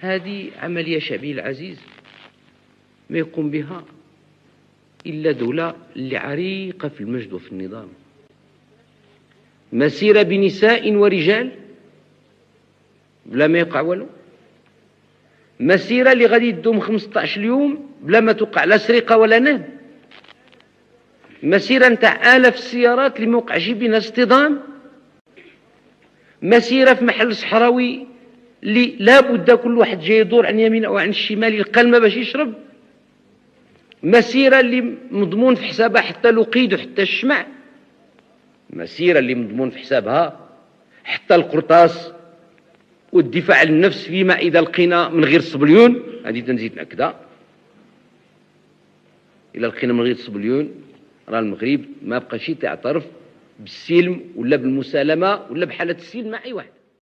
هذه عملية شعبية العزيز ما يقوم بها إلا دولة اللي عريقة في المجد وفي النظام، مسيرة بنساء ورجال بلا ما يقع والو، مسيرة اللي غادي تدوم 15 يوم بلا ما توقع لا سرقة ولا نهب، مسيرة نتاع آلاف السيارات اللي ما وقعش بينها اصطدام، مسيرة في محل صحراوي اللي لا بد كل واحد جاي يدور عن يمين أو عن الشمال يلقى الماء باش يشرب، مسيرة اللي مضمون في حسابها حتى الوقيد وحتى الشمع، مسيرة اللي مضمون في حسابها حتى القرطاس والدفاع عن النفس فيما إذا لقينا من غير الصبليون. هذه تنزيد نأكدها، إلا لقينا من غير الصبليون راه المغرب ما بقى شي تعترف بالسلم ولا بالمسالمة ولا بحالة السلم مع أي واحد.